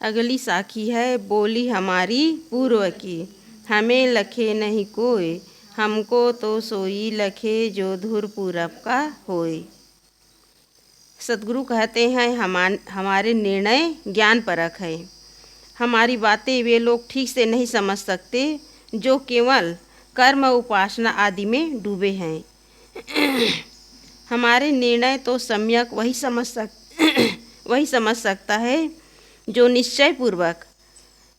अगली साखी है बोली हमारी पूर्व की, हमें लखे नहीं कोई, हमको तो सोई लखे जो धुर पूरब का होए। सदगुरु कहते हैं हमारे निर्णय ज्ञान परख है। हमारी बातें वे लोग ठीक से नहीं समझ सकते जो केवल कर्म उपासना आदि में डूबे हैं। हमारे निर्णय तो सम्यक वही समझ सकता है जो निश्चय पूर्वक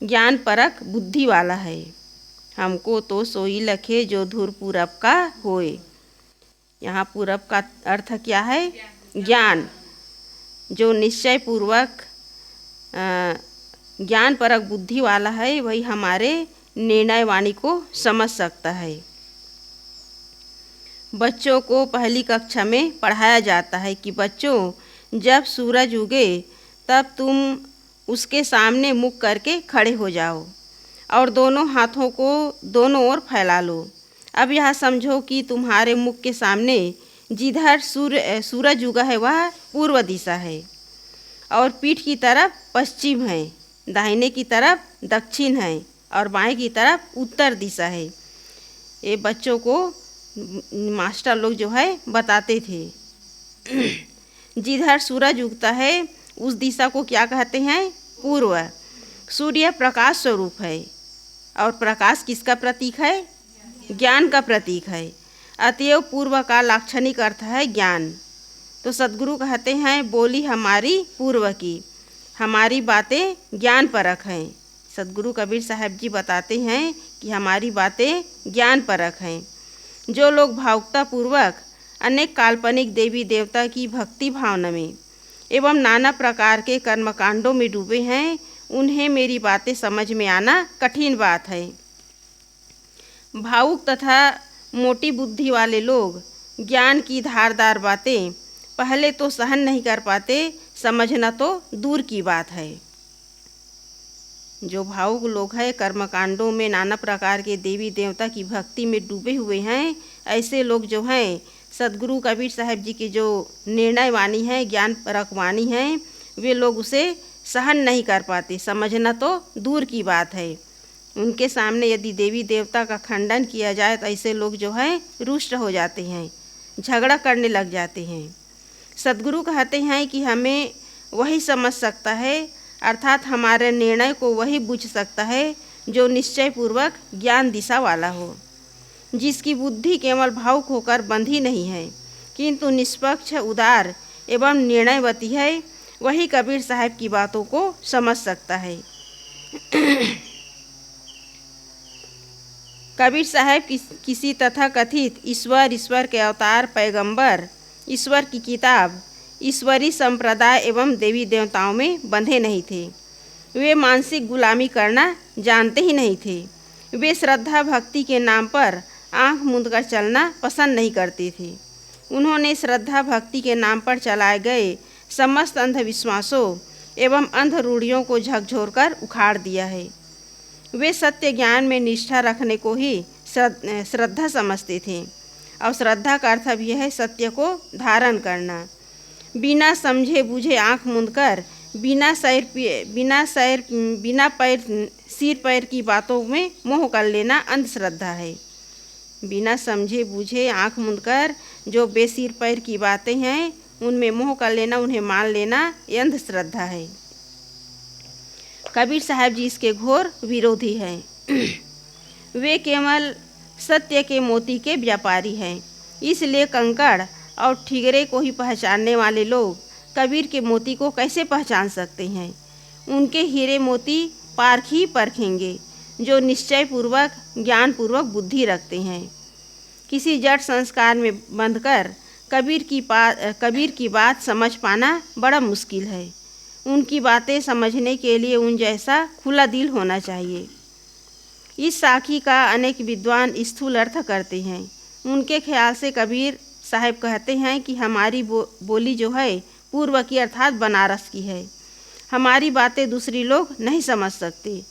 ज्ञान परक बुद्धि वाला है। हमको तो सोई लखे जो धुर पूरब का होए। यहाँ पूरब का अर्थ क्या है? ज्ञान। जो निश्चय पूर्वक ज्ञान परक बुद्धि वाला है वही हमारे निर्णय वाणी को समझ सकता है। बच्चों को पहली कक्षा में पढ़ाया जाता है कि बच्चों जब सूरज उगे तब तुम उसके सामने मुख करके खड़े हो जाओ और दोनों हाथों को दोनों ओर फैला लो। अब यह समझो कि तुम्हारे मुख के सामने जिधर सूरज उगा है वह पूर्व दिशा है और पीठ की तरफ पश्चिम है, दाहिने की तरफ दक्षिण है और बाएं की तरफ उत्तर दिशा है। ये बच्चों को मास्टर लोग जो है बताते थे। जिधर सूरज उगता है उस दिशा को क्या कहते हैं? पूर्व। सूर्य प्रकाश स्वरूप है और प्रकाश किसका प्रतीक है? ज्ञान का प्रतीक है। अतएव पूर्व का लाक्षणिक अर्थ है ज्ञान। तो सदगुरु कहते हैं बोली हमारी पूर्व की, हमारी बातें ज्ञान परख हैं। सदगुरु कबीर साहब जी बताते हैं कि हमारी बातें ज्ञान परख हैं। जो लोग भावुकता पूर्वक अनेक काल्पनिक देवी देवता की भक्ति भावना में एवं नाना प्रकार के कर्मकांडों में डूबे हैं उन्हें मेरी बातें समझ में आना कठिन बात है। भावुक तथा मोटी बुद्धि वाले लोग ज्ञान की धारदार बातें पहले तो सहन नहीं कर पाते, समझना तो दूर की बात है। जो भावुक लोग हैं कर्मकांडों में नाना प्रकार के देवी देवता की भक्ति में डूबे हुए हैं, ऐसे लोग जो हैं सदगुरु कबीर साहब जी की जो निर्णय वाणी है, ज्ञान परक वाणी है, वे लोग उसे सहन नहीं कर पाते, समझना तो दूर की बात है। उनके सामने यदि देवी देवता का खंडन किया जाए तो ऐसे लोग जो है रुष्ट हो जाते हैं, झगड़ा करने लग जाते हैं। सदगुरु कहते हैं कि हमें वही समझ सकता है, अर्थात हमारे निर्णय को वही बूझ सकता है जो निश्चय पूर्वक ज्ञान दिशा वाला हो, जिसकी बुद्धि केवल भावुक होकर बंधी नहीं है किंतु निष्पक्ष, उदार एवं निर्णयवती है। वही कबीर साहब की बातों को समझ सकता है। कबीर साहब किसी तथाकथित ईश्वर के अवतार, पैगंबर, ईश्वर की किताब, ईश्वरी संप्रदाय एवं देवी देवताओं में बंधे नहीं थे। वे मानसिक गुलामी करना जानते ही नहीं थे। वे श्रद्धा भक्ति के नाम पर आंख मूंद कर चलना पसंद नहीं करते थे। उन्होंने श्रद्धा भक्ति के नाम पर चलाए गए समस्त अंधविश्वासों एवं अंध रूढ़ियों को झकझोर कर उखाड़ दिया है। वे सत्य ज्ञान में निष्ठा रखने को ही श्रद्धा समझते थे और श्रद्धा का अर्थ भी है सत्य को धारण करना। बिना समझे बूझे आँख मूंद कर बिना सिर पैर की बातों में मोह कर लेना अंधश्रद्धा है। बिना समझे बूझे आँख मूंद कर जो बेसिर पैर की बातें हैं उनमें मोह कर लेना, उन्हें मान लेना, ये अंधश्रद्धा है। कबीर साहब जी इसके घोर विरोधी हैं। वे केवल सत्य के मोती के व्यापारी हैं। इसलिए कंकड़ और ठिगरे को ही पहचानने वाले लोग कबीर के मोती को कैसे पहचान सकते हैं? उनके हीरे मोती पारख ही परखेंगे जो निश्चय पूर्वक ज्ञान पूर्वक बुद्धि रखते हैं। किसी जड़ संस्कार में बंधकर कबीर की बात समझ पाना बड़ा मुश्किल है। उनकी बातें समझने के लिए उन जैसा खुला दिल होना चाहिए। इस साखी का अनेक विद्वान स्थूल अर्थ करते हैं। उनके ख्याल से कबीर साहब कहते हैं कि हमारी बोली जो है पूर्व की अर्थात बनारस की है। हमारी बातें दूसरी लोग नहीं समझ सकते,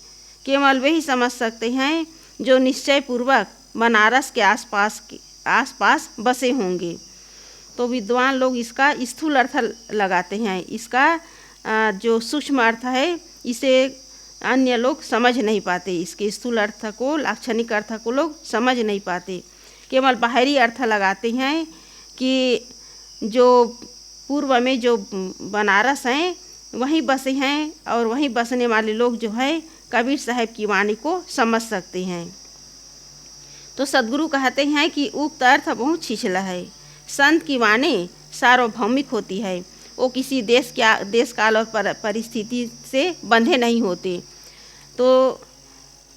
केवल वे ही समझ सकते हैं जो निश्चय पूर्वक बनारस के आसपास बसे होंगे। तो विद्वान लोग इसका स्थूल अर्थ लगाते हैं। इसका जो सूक्ष्म अर्थ है इसे अन्य लोग समझ नहीं पाते, इसके स्थूल अर्थ को, लाक्षणिक अर्थ को लोग समझ नहीं पाते, केवल बाहरी अर्थ लगाते हैं कि जो पूर्व में जो बनारस हैं वहीं बसे हैं और वहीं बसने वाले लोग जो है कबीर साहब की वाणी को समझ सकते हैं। तो सदगुरु कहते हैं कि उक्त अर्थ बहुत छिछला है। संत की वाणी सार्वभौमिक होती है, वो किसी देश काल और परिस्थिति से बंधे नहीं होते। तो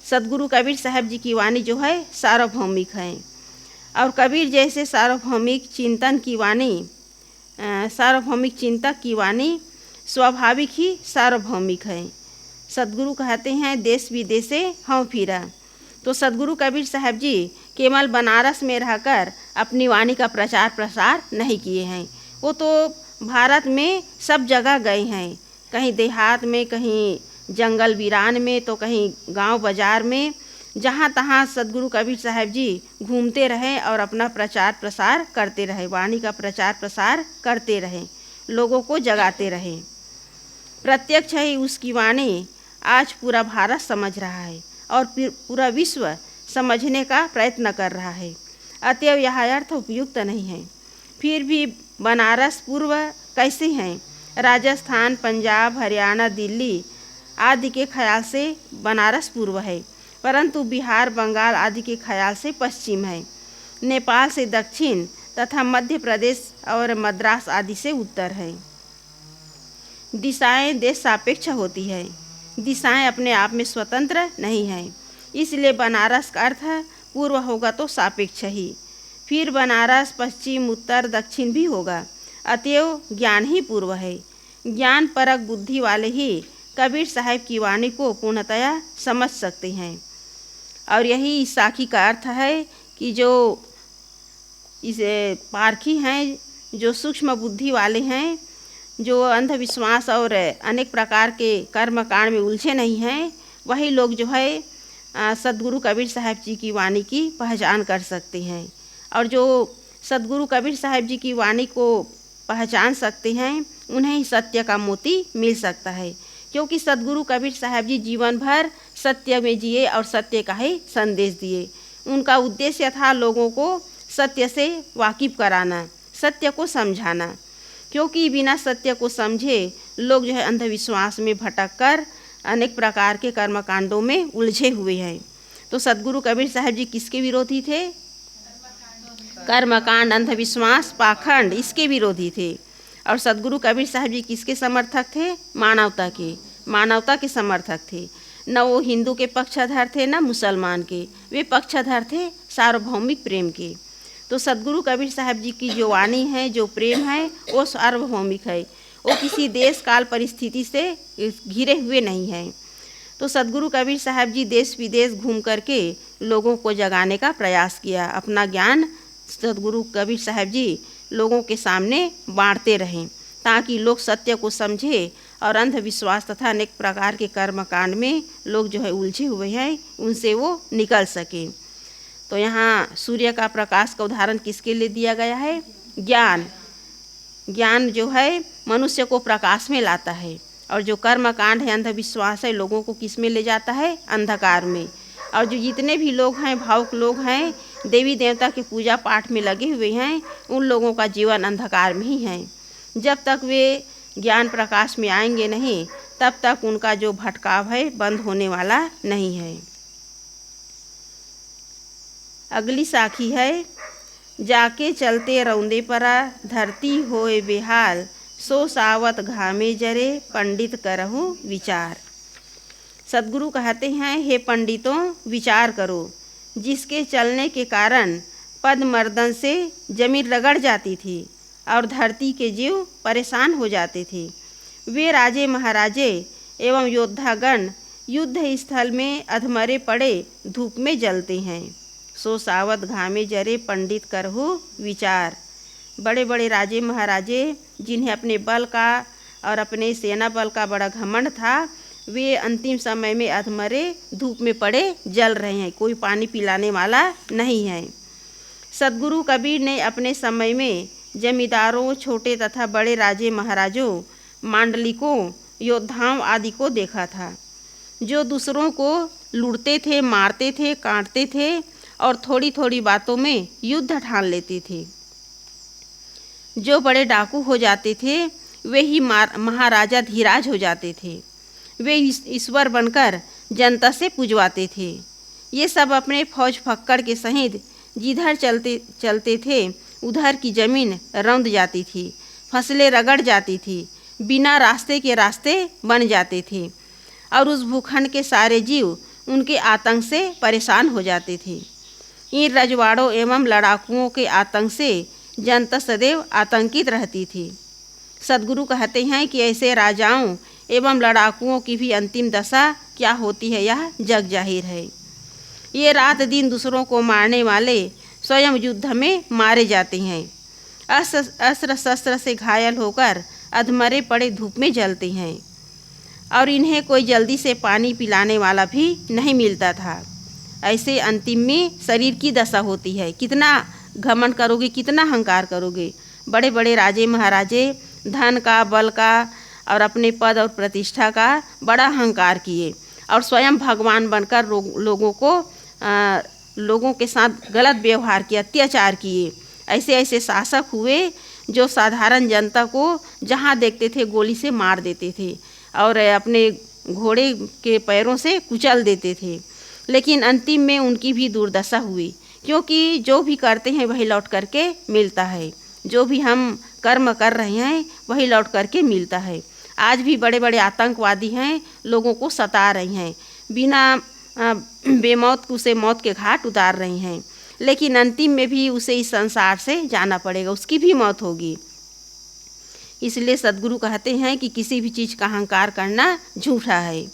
सदगुरु कबीर साहब जी की वाणी जो है सार्वभौमिक है और कबीर जैसे सार्वभौमिक चिंतक की वाणी स्वाभाविक ही सार्वभौमिक है। सदगुरु कहते हैं देश विदेशे हूँ फिरा। तो सदगुरु कबीर साहब जी केवल बनारस में रहकर अपनी वाणी का प्रचार प्रसार नहीं किए हैं, वो तो भारत में सब जगह गए हैं, कहीं देहात में, कहीं जंगल वीरान में, तो कहीं गांव बाजार में, जहाँ तहाँ सदगुरु कबीर साहब जी घूमते रहे और अपना प्रचार प्रसार करते रहे, वाणी का प्रचार प्रसार करते रहे, लोगों को जगाते रहे। प्रत्यक्ष ही उसकी वाणी आज पूरा भारत समझ रहा है और पूरा विश्व समझने का प्रयत्न कर रहा है। अतएव यह अर्थ उपयुक्त नहीं है। फिर भी बनारस पूर्व कैसे हैं? राजस्थान, पंजाब, हरियाणा, दिल्ली आदि के ख्याल से बनारस पूर्व है, परंतु बिहार, बंगाल आदि के ख्याल से पश्चिम है, नेपाल से दक्षिण तथा मध्य प्रदेश और मद्रास आदि से उत्तर है। दिशाएं देश सापेक्ष होती है, दिशाएं अपने आप में स्वतंत्र नहीं हैं, इसलिए बनारस का अर्थ पूर्व होगा तो सापेक्ष ही, फिर बनारस पश्चिम, उत्तर, दक्षिण भी होगा। अतएव ज्ञान ही पूर्व है। ज्ञान परक बुद्धि वाले ही कबीर साहब की वाणी को पूर्णतया समझ सकते हैं। और यही इस साखी का अर्थ है कि जो इस पारखी हैं, जो सूक्ष्म बुद्धि वाले हैं, जो अंधविश्वास और अनेक प्रकार के कर्म कांड में उलझे नहीं हैं, वही लोग जो है सदगुरु कबीर साहब जी की वाणी की पहचान कर सकते हैं। और जो सदगुरु कबीर साहब जी की वाणी को पहचान सकते हैं, उन्हें ही सत्य का मोती मिल सकता है, क्योंकि सदगुरु कबीर साहब जी जीवन भर सत्य में जिए और सत्य का ही संदेश दिए। उनका उद्देश्य था लोगों को सत्य से वाकिफ कराना, सत्य को समझाना, क्योंकि बिना सत्य को समझे लोग जो है अंधविश्वास में भटक कर अनेक प्रकार के कर्मकांडों में उलझे हुए हैं। तो सदगुरु कबीर साहब जी किसके विरोधी थे? कर्मकांड, अंधविश्वास, पाखंड, इसके विरोधी थे। और सदगुरु कबीर साहब जी किसके समर्थक थे? मानवता के समर्थक थे। न वो हिंदू के पक्षधर थे, न मुसलमान के, वे पक्षधर थे सार्वभौमिक प्रेम के। तो सदगुरु कबीर साहब जी की जो वाणी है, जो प्रेम है, वो सार्वभौमिक है, वो किसी देश काल परिस्थिति से घिरे हुए नहीं हैं। तो सदगुरु कबीर साहब जी देश विदेश घूम करके लोगों को जगाने का प्रयास किया। अपना ज्ञान सदगुरु कबीर साहब जी लोगों के सामने बांटते रहें, ताकि लोग सत्य को समझे और अंधविश्वास तथा अनेक प्रकार के कर्म कांड में लोग जो है उलझे हुए हैं, उनसे वो निकल सके। तो यहाँ सूर्य का प्रकाश का उदाहरण किसके लिए दिया गया है? ज्ञान जो है मनुष्य को प्रकाश में लाता है, और जो कर्म कांड है, अंधविश्वास है, लोगों को किस में ले जाता है? अंधकार में। और जो जितने भी लोग हैं, भावुक लोग हैं, देवी देवता के पूजा पाठ में लगे हुए हैं, उन लोगों का जीवन अंधकार में ही है। जब तक वे ज्ञान प्रकाश में आएंगे नहीं, तब तक उनका जो भटकाव है बंद होने वाला नहीं है। अगली साखी है, जाके चलते रौंदे परा, धरती होए बेहाल, सो सावत घामे जरे, पंडित करहु विचार। सदगुरु कहते हैं, हे पंडितों, विचार करो, जिसके चलने के कारण पद मर्दन से जमीन रगड़ जाती थी और धरती के जीव परेशान हो जाते थे। वे राजे महाराजे एवं योद्धागण युद्ध स्थल में अधमरे पड़े धूप में जलते हैं। सो सावत घामे जरे, पंडित करहु विचार। बड़े बड़े राजे महाराजे जिन्हें अपने बल का और अपने सेना बल का बड़ा घमंड था, वे अंतिम समय में अधमरे धूप में पड़े जल रहे हैं, कोई पानी पिलाने वाला नहीं है। सदगुरु कबीर ने अपने समय में जमींदारों, छोटे तथा बड़े राजे महाराजों, मांडलिकों, योद्धाओं आदि को देखा था, जो दूसरों को लूटते थे, मारते थे, काटते थे और थोड़ी थोड़ी बातों में युद्ध ठान लेते थे। जो बड़े डाकू हो जाते थे वे ही महाराजा धीराज हो जाते थे। वे ईश्वर बनकर जनता से पूजवाते थे। ये सब अपने फौज फक्कड़ के सहित जिधर चलते थे उधर की जमीन रौंद जाती थी, फसलें रगड़ जाती थी, बिना रास्ते के रास्ते बन जाते थे और उस भूखंड के सारे जीव उनके आतंक से परेशान हो जाते थे। इन रजवाड़ों एवं लड़ाकुओं के आतंक से जनता सदैव आतंकित रहती थी। सदगुरु कहते हैं कि ऐसे राजाओं एवं लड़ाकुओं की भी अंतिम दशा क्या होती है यह जग जाहिर है। ये रात दिन दूसरों को मारने वाले स्वयं युद्ध में मारे जाते हैं, अस्त्र शस्त्र से घायल होकर अधमरे पड़े धूप में जलते हैं और इन्हें कोई जल्दी से पानी पिलाने वाला भी नहीं मिलता था। ऐसे अंतिम में शरीर की दशा होती है। कितना घमंड करोगे, कितना अहंकार करोगे। बड़े बड़े राजे महाराजे धन का, बल का और अपने पद और प्रतिष्ठा का बड़ा अहंकार किए और स्वयं भगवान बनकर लोगों के साथ गलत व्यवहार किया, अत्याचार किए। ऐसे ऐसे शासक हुए जो साधारण जनता को जहाँ देखते थे गोली से मार देते थे और अपने घोड़े के पैरों से कुचल देते थे। लेकिन अंतिम में उनकी भी दुर्दशा हुई, क्योंकि जो भी करते हैं वही लौट करके मिलता है। जो भी हम कर्म कर रहे हैं वही लौट करके मिलता है। आज भी बड़े बड़े आतंकवादी हैं, लोगों को सता रहे हैं, बिना बेमौत उसे मौत के घाट उतार रहे हैं, लेकिन अंतिम में भी उसे इस संसार से जाना पड़ेगा, उसकी भी मौत होगी। इसलिए सदगुरु कहते हैं कि किसी भी चीज़ का अहंकार करना झूठा है।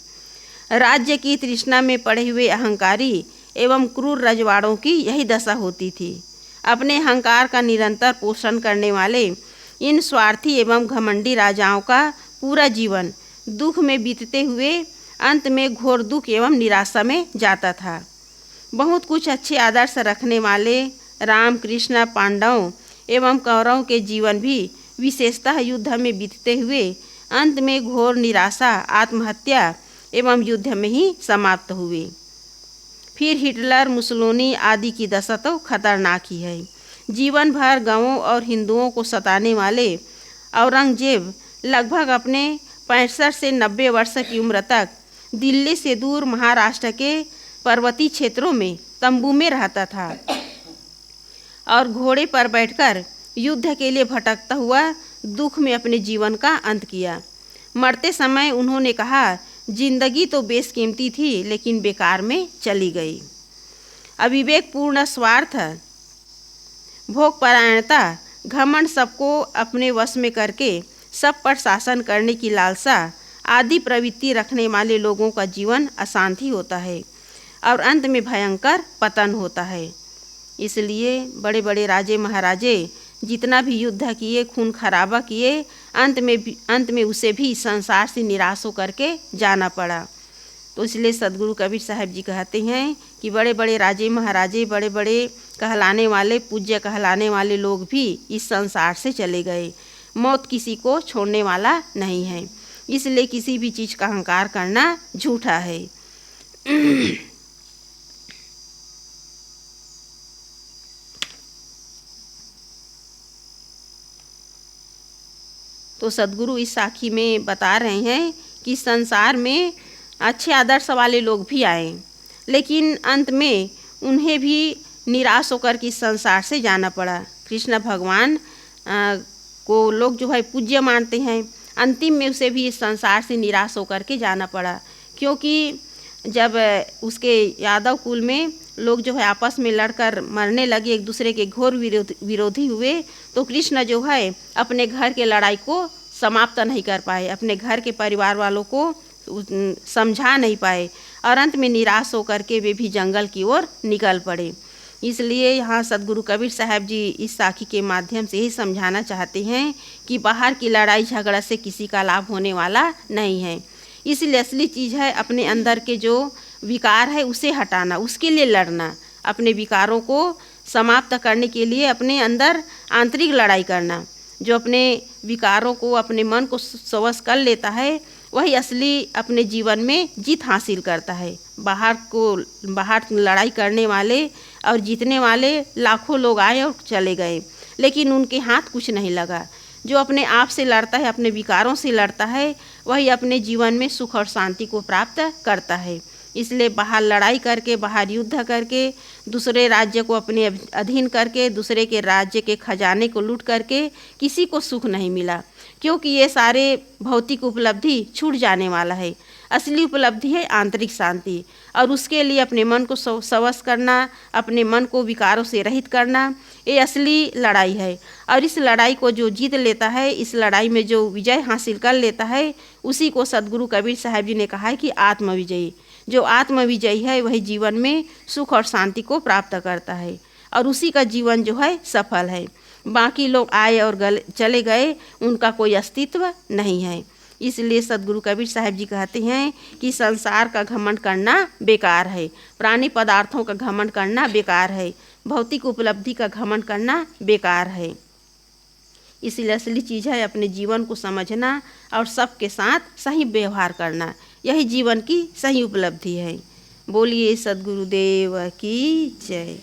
राज्य की तृष्णा में पड़े हुए अहंकारी एवं क्रूर रजवाड़ों की यही दशा होती थी। अपने अहंकार का निरंतर पोषण करने वाले इन स्वार्थी एवं घमंडी राजाओं का पूरा जीवन दुख में बीतते हुए अंत में घोर दुख एवं निराशा में जाता था। बहुत कुछ अच्छे आदर्श रखने वाले राम, कृष्ण, पांडवों एवं कौरवों के जीवन भी विशेषतः युद्ध में बीतते हुए अंत में घोर निराशा, आत्महत्या एवं युद्ध में ही समाप्त हुए। फिर हिटलर, मुसोलिनी आदि की दशा तो खतरनाक ही है। जीवन भर गांवों और हिंदुओं को सताने वाले औरंगजेब लगभग अपने 65 से 90 वर्ष की उम्र तक दिल्ली से दूर महाराष्ट्र के पर्वतीय क्षेत्रों में तंबू में रहता था और घोड़े पर बैठकर युद्ध के लिए भटकता हुआ दुख में अपने जीवन का अंत किया। मरते समय उन्होंने कहा, जिंदगी तो बेशकीमती थी लेकिन बेकार में चली गई। अविवेकपूर्ण स्वार्थ, भोगपरायणता, घमंड, सबको अपने वश में करके सब पर शासन करने की लालसा आदि प्रवृत्ति रखने वाले लोगों का जीवन अशांति होता है और अंत में भयंकर पतन होता है। इसलिए बड़े बड़े राजे महाराजे जितना भी युद्ध किए, खून खराबा किए, अंत में उसे भी संसार से निराश होकर के जाना पड़ा। तो इसलिए सदगुरु कबीर साहब जी कहते हैं कि बड़े बड़े राजे महाराजे, बड़े बड़े कहलाने वाले, पूज्य कहलाने वाले लोग भी इस संसार से चले गए। मौत किसी को छोड़ने वाला नहीं है, इसलिए किसी भी चीज़ का अहंकार करना झूठा है। तो सदगुरु इस साखी में बता रहे हैं कि संसार में अच्छे आदर्श वाले लोग भी आए, लेकिन अंत में उन्हें भी निराश होकर के संसार से जाना पड़ा। कृष्ण भगवान को लोग जो है पूज्य मानते हैं, अंतिम में उसे भी इस संसार से निराश होकर के जाना पड़ा, क्योंकि जब उसके यादव कुल में लोग जो है आपस में लड़कर मरने लगे, एक दूसरे के घोर विरोधी हुए, तो कृष्ण जो है अपने घर के लड़ाई को समाप्त नहीं कर पाए, अपने घर के परिवार वालों को समझा नहीं पाए और अंत में निराश होकर के वे भी जंगल की ओर निकल पड़े। इसलिए यहाँ सदगुरु कबीर साहब जी इस साखी के माध्यम से ही समझाना चाहते हैं कि बाहर की लड़ाई झगड़ा से किसी का लाभ होने वाला नहीं है। इसलिए असली चीज़ है अपने अंदर के जो विकार है उसे हटाना, उसके लिए लड़ना, अपने विकारों को समाप्त करने के लिए अपने अंदर आंतरिक लड़ाई करना। जो अपने विकारों को, अपने मन को वश कर लेता है वही असली अपने जीवन में जीत हासिल करता है। बाहर लड़ाई करने वाले और जीतने वाले लाखों लोग आए और चले गए, लेकिन उनके हाथ कुछ नहीं लगा। जो अपने आप से लड़ता है, अपने विकारों से लड़ता है, वही अपने जीवन में सुख और शांति को प्राप्त करता है। इसलिए बाहर लड़ाई करके, बाहर युद्ध करके, दूसरे राज्य को अपने अधीन करके, दूसरे के राज्य के खजाने को लूट करके किसी को सुख नहीं मिला, क्योंकि ये सारे भौतिक उपलब्धि छूट जाने वाला है। असली उपलब्धि है आंतरिक शांति, और उसके लिए अपने मन को सवश करना, अपने मन को विकारों से रहित करना, ये असली लड़ाई है। और इस लड़ाई को जो जीत लेता है, इस लड़ाई में जो विजय हासिल कर लेता है, उसी को सद्गुरु कबीर साहब जी ने कहा है कि आत्मविजयी। जो आत्मविजयी है वही जीवन में सुख और शांति को प्राप्त करता है, और उसी का जीवन जो है सफल है। बाकी लोग आए और चले गए, उनका कोई अस्तित्व नहीं है। इसलिए सद्गुरु कबीर साहब जी कहते हैं कि संसार का घमंड करना बेकार है, प्राणी पदार्थों का घमंड करना बेकार है, भौतिक उपलब्धि का घमंड करना बेकार है। इसलिए असली चीज़ है अपने जीवन को समझना और सबके साथ सही व्यवहार करना, यही जीवन की सही उपलब्धि है। बोलिए सद्गुरुदेव की जय।